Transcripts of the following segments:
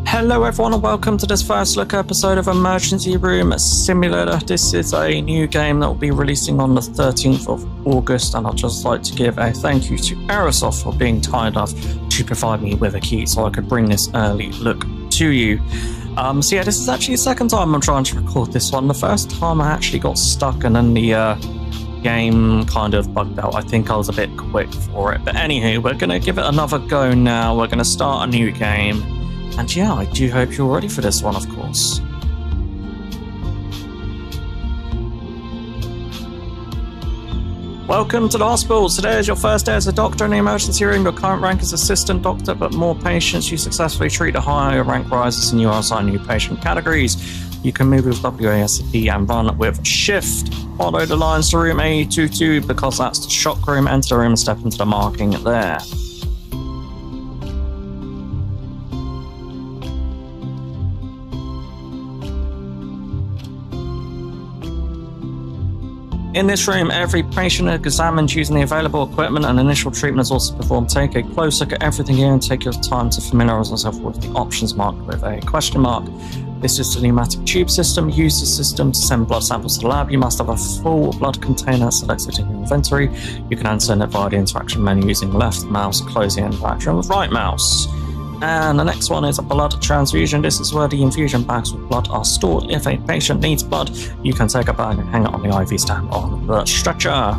Hello everyone and welcome to this first look episode of Emergency Room Simulator. This is a new game that will be releasing on the 13th of August, and I'd just like to give a thank you to Aerosoft for being kind enough to provide me with a key so I could bring this early look to you. So yeah, this is actually the second time I'm trying to record this one. The first time I actually got stuck and then the game kind of bugged out. I think I was a bit quick for it. But anywho, we're going to give it another go now. We're going to start a new game. And yeah, I do hope you're ready for this one, of course. Welcome to the hospital. Today is your first day as a doctor in the emergency room. Your current rank is assistant doctor, but more patients you successfully treat, the higher rank rises and you are assigned new patient categories. You can move with WASD and run with shift. Follow the lines to room A22 because that's the shock room. Enter the room and step into the marking there. In this room, every patient is examined using the available equipment and initial treatment is also performed. Take a close look at everything here and take your time to familiarize yourself with the options marked with a question mark. This is the pneumatic tube system. Use the system to send blood samples to the lab. You must have a full blood container selected in your inventory. You can answer it via the interaction menu using left mouse, closing interaction with right mouse. And the next one is a blood transfusion. This is where the infusion bags with blood are stored. If a patient needs blood, you can take a bag and hang it on the IV stand on the stretcher.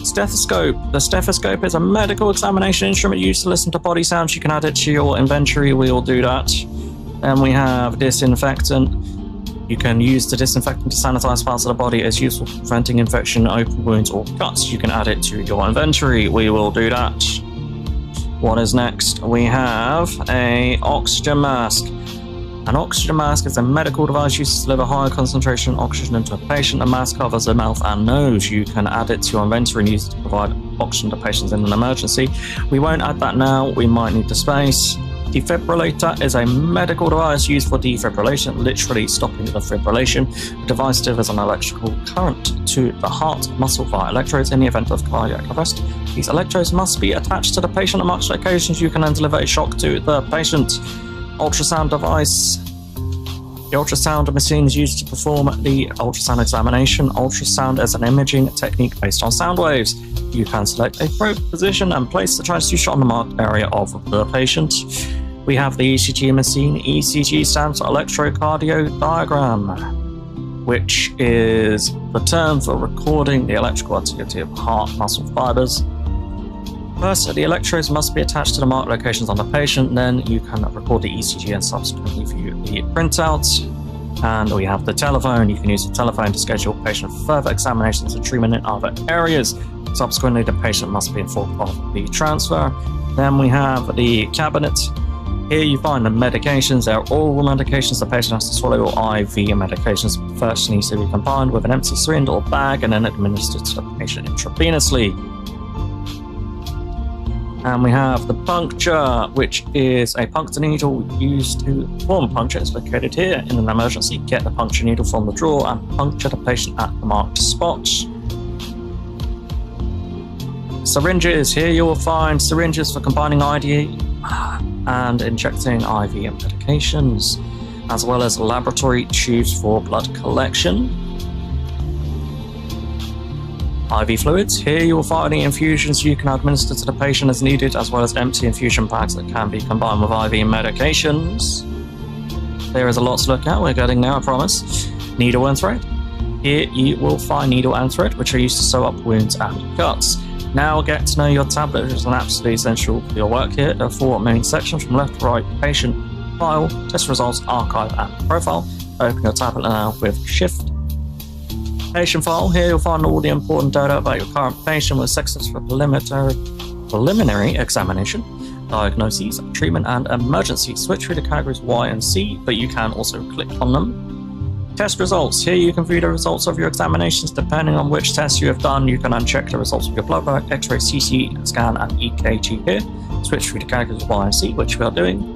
Stethoscope. The stethoscope is a medical examination instrument used to listen to body sounds. You can add it to your inventory. We will do that. Then we have disinfectant. You can use the disinfectant to sanitize parts of the body. It's useful for preventing infection, open wounds, or cuts. You can add it to your inventory. We will do that. What is next? We have an oxygen mask. An oxygen mask is a medical device used to deliver high concentration oxygen into a patient. The mask covers the mouth and nose. You can add it to your inventory and use it to provide oxygen to patients in an emergency. We won't add that now. We might need the space. Defibrillator is a medical device used for defibrillation, literally stopping the fibrillation. The device delivers an electrical current to the heart muscle via electrodes in the event of cardiac arrest. These electrodes must be attached to the patient on much locations. You can then deliver a shock to the patient. Ultrasound device. The ultrasound machine is used to perform the ultrasound examination. Ultrasound is an imaging technique based on sound waves. You can select a probe position and place the transducer on the marked area of the patient. We have the ECG machine. ECG stands for electrocardiogram, which is the term for recording the electrical activity of heart muscle fibers. First, the electrodes must be attached to the marked locations on the patient. Then you can record the ECG and subsequently view the printouts. And we have the telephone. You can use the telephone to schedule patient for further examinations and treatment in other areas. Subsequently, the patient must be informed of the transfer. Then we have the cabinet. Here you find the medications. They're oral medications. The patient has to swallow or IV medications. First needs to be combined with an empty syringe or bag and then administered to the patient intravenously. And we have the puncture, which is a puncture needle used to perform a puncture. It's located here in an emergency. Get the puncture needle from the drawer and puncture the patient at the marked spot. Syringes. Here you will find syringes for combining IV and injecting IV medications, as well as laboratory tubes for blood collection. IV fluids. Here you will find the infusions you can administer to the patient as needed, as well as empty infusion bags that can be combined with IV medications. There is a lot to look at. We're getting there, I promise. Needle and thread. Here you will find needle and thread, which are used to sew up wounds and cuts. Now get to know your tablet, which is an absolutely essential for your work here. There are four main sections from left to right: patient, file, test results, archive, and profile. Open your tablet now with shift. Patient file. Here you'll find all the important data about your current patient with sections for preliminary examination, diagnoses, treatment, and emergency. Switch through the categories Y and C, but you can also click on them. Test results. Here you can view the results of your examinations. Depending on which tests you have done, you can uncheck the results of your blood work, X-ray, CT scan, and EKG here. Switch through the categories Y and C, which we are doing.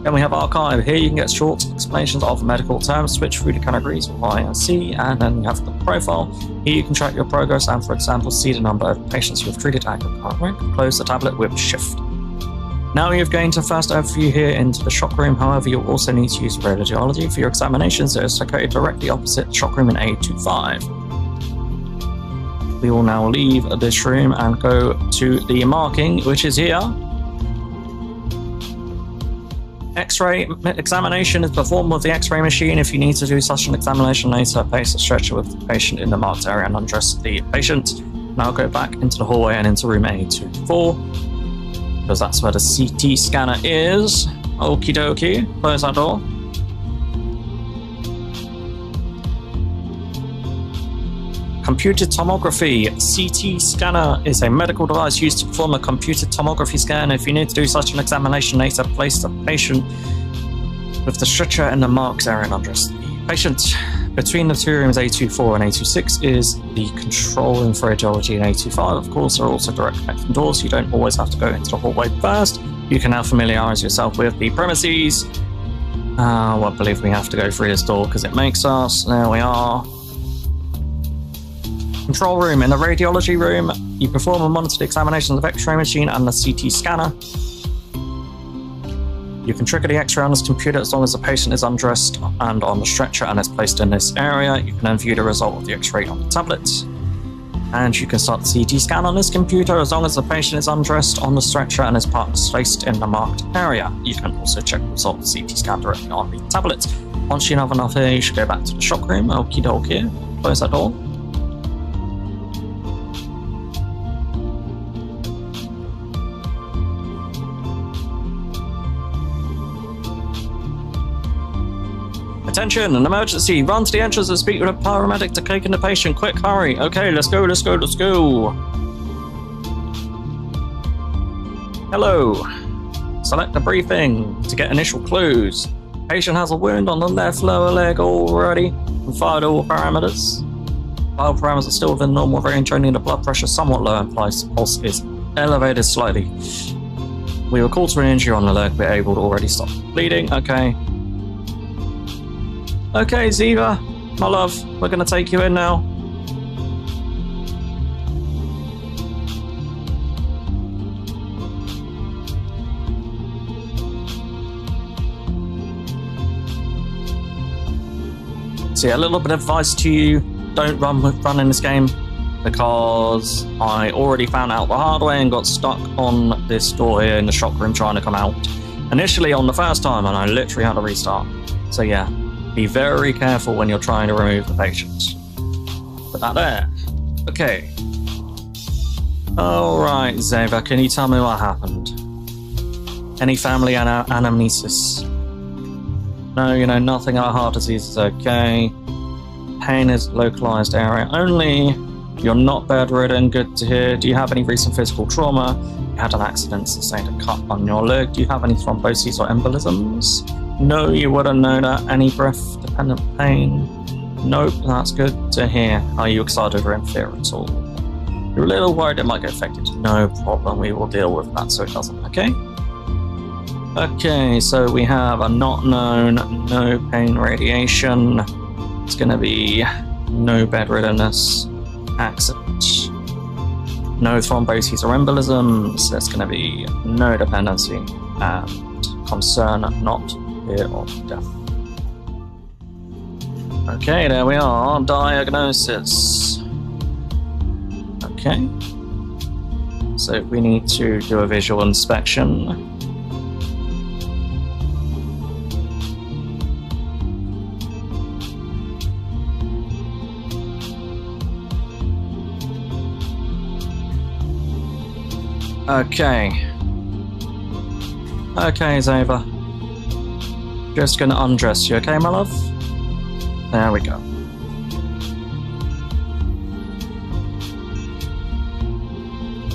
Then we have archive. Here you can get short explanations of medical terms. Switch through the categories Y and C, and then you have the profile. Here you can track your progress and, for example, see the number of patients you have treated at your current rank. Close the tablet with shift. Now you're going to first overview here into the shock room. However, you'll also need to use radiology for your examinations. It is located directly opposite the shock room in A25. We will now leave this room and go to the marking, which is here. X-ray examination is performed with the X-ray machine. If you need to do such an examination later, place a stretcher with the patient in the marked area and undress the patient. Now go back into the hallway and into room A24, because that's where the CT scanner is. Okie dokie, close that door. Computed tomography. CT scanner is a medical device used to perform a computed tomography scan. If you need to do such an examination later, place the patient with the stretcher in the marked area and undress the patient. Between the two rooms, A24 and A26, is the control room for radiology, and A25, of course, are also direct connecting doors, so you don't always have to go into the hallway first. You can now familiarise yourself with the premises. Well, believe we have to go through this door because it makes us. There we are. Control room. In the radiology room, you perform and monitor the examinations of the X-ray machine and the CT scanner. You can trigger the X-ray on this computer as long as the patient is undressed and on the stretcher and is placed in this area. You can then view the result of the X-ray on the tablet. And you can start the CT scan on this computer as long as the patient is undressed on the stretcher and is placed in the marked area. You can also check the result of the CT scan directly on the tablet. Once you have enough here, you should go back to the shock room. Okie dokie. Close that door. Attention, an emergency. Run to the entrance and speak with a paramedic to take in the patient. Quick, hurry. Okay, let's go, let's go, let's go. Hello. Select the briefing to get initial clues. Patient has a wound on the left lower leg already. Fired all parameters. Vital parameters are still within normal range, only the blood pressure somewhat low and pulse is elevated slightly. We were called to an injury on the leg, but able to already stop bleeding. Okay. Okay, Ziva, my love, we're going to take you in now. So yeah, a little bit of advice to you, don't run in this game, because I already found out the hard way and got stuck on this door here in the shock room trying to come out. Initially on the first time, and I literally had to restart. So yeah. Be very careful when you're trying to remove the patient. Put that there. Okay. Alright, Zeva, can you tell me what happened? Any family anamnesis? No, you know, nothing about heart disease is okay. Pain is localized area only. You're not bedridden, good to hear. Do you have any recent physical trauma? You had an accident, sustained a cut on your leg. Do you have any thromboses or embolisms? No, you wouldn't know that. Any breath-dependent pain? Nope, that's good to hear. Are you excited or in fear at all? You're a little worried it might get affected. No problem, we will deal with that so it doesn't, okay? Okay, so we have a not known, no pain radiation. It's going to be no bedriddenness, accident. No thromboses or embolisms. There's going to be no dependency and concern not fear of death. Okay, there we are. Diagnosis. Okay. So we need to do a visual inspection. Okay. Okay, Zava. Just gonna undress you, okay, my love? There we go.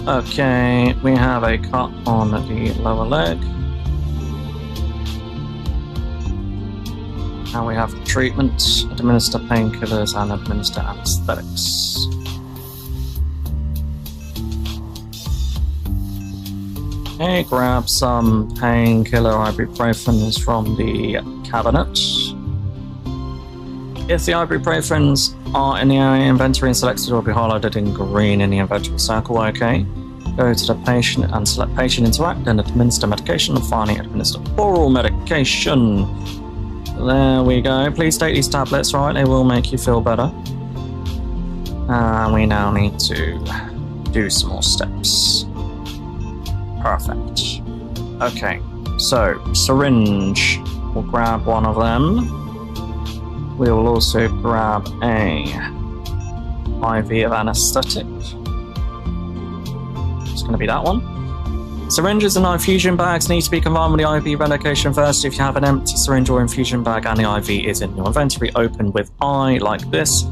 Okay, we have a cut on the lower leg. Now we have treatment, administer painkillers and administer anesthetics. Okay, grab some painkiller ibuprofens from the cabinet. If the ibuprofens are in the inventory and selected, will be highlighted in green in the inventory circle, okay. Go to the patient and select patient interact, then administer medication, and finally administer oral medication. There we go. Please take these tablets, right? They will make you feel better. And we now need to do some more steps. Perfect. Okay, so syringe. We'll grab one of them. We will also grab a IV of anesthetic. It's going to be that one. Syringes and infusion bags need to be combined with the IV medication first. If you have an empty syringe or infusion bag and the IV is in your inventory, open with I like this.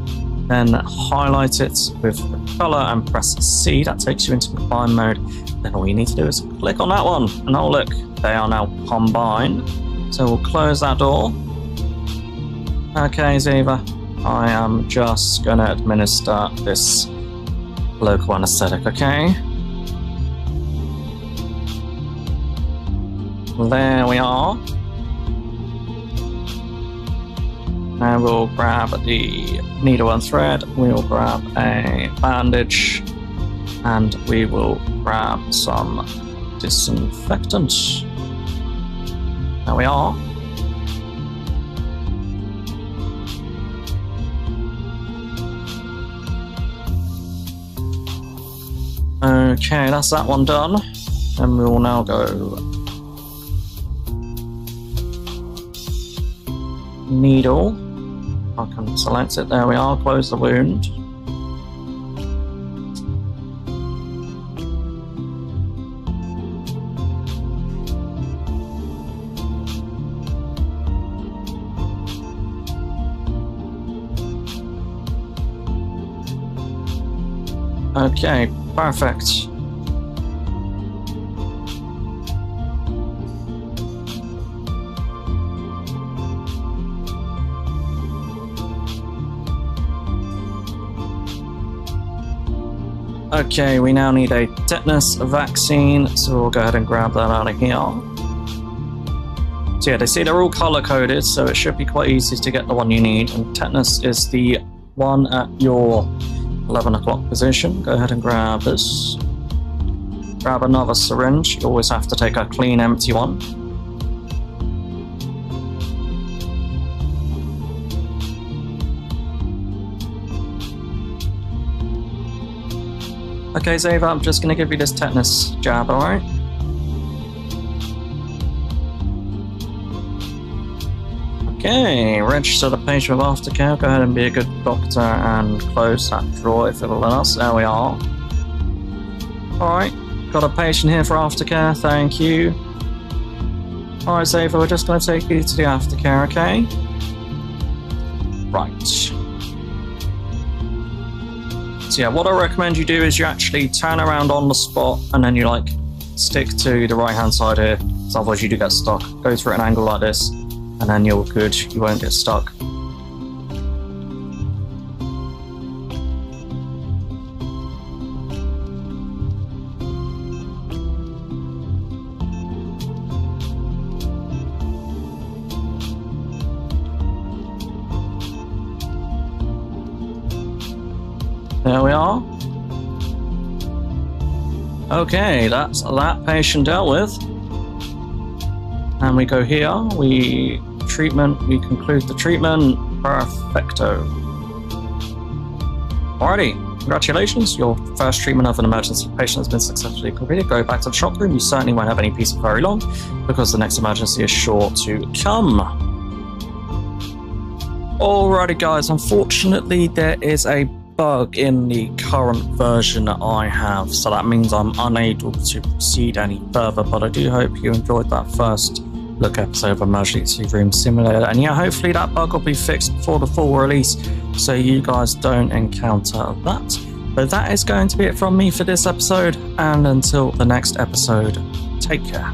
Then highlight it with the colour and press C. That takes you into combine mode. Then all you need to do is click on that one. And oh look, they are now combined. So we'll close that door. Okay, Ziva. I am just going to administer this local anesthetic, okay? There we are. And we'll grab the needle and thread, we'll grab a bandage, and we will grab some disinfectant. There we are. Okay, that's that one done. And we will now go needle. I can select it. There we are. Close the wound. Okay, perfect. Okay, we now need a tetanus vaccine, so we'll go ahead and grab that out of here. So yeah, they see they're all color-coded, so it should be quite easy to get the one you need, and tetanus is the one at your 11 o'clock position. Go ahead and grab this. Grab another syringe. You always have to take a clean, empty one. Okay, Zava, I'm just going to give you this tetanus jab, alright? Okay, register the patient with aftercare. Go ahead and be a good doctor and close that drawer if it'll let us. There we are. Alright, got a patient here for aftercare, thank you. Alright, Zava, we're just going to take you to the aftercare, okay? Right. So yeah, what I recommend you do is you actually turn around on the spot and then you like stick to the right hand side here, so otherwise you do get stuck. Go through an angle like this and then you're good, you won't get stuck. There we are. Okay, that's that patient dealt with. And we go here, we conclude the treatment. Perfecto. Alrighty, congratulations, your first treatment of an emergency patient has been successfully completed. Go back to the shop room, you certainly won't have any peace for very long, because the next emergency is sure to come. Alrighty guys, unfortunately there is a bug in the current version that I have, so that means I'm unable to proceed any further, but I do hope you enjoyed that first look episode of Emergency Room Simulator, and yeah, hopefully that bug will be fixed before the full release so you guys don't encounter that. But that is going to be it from me for this episode, and until the next episode, take care.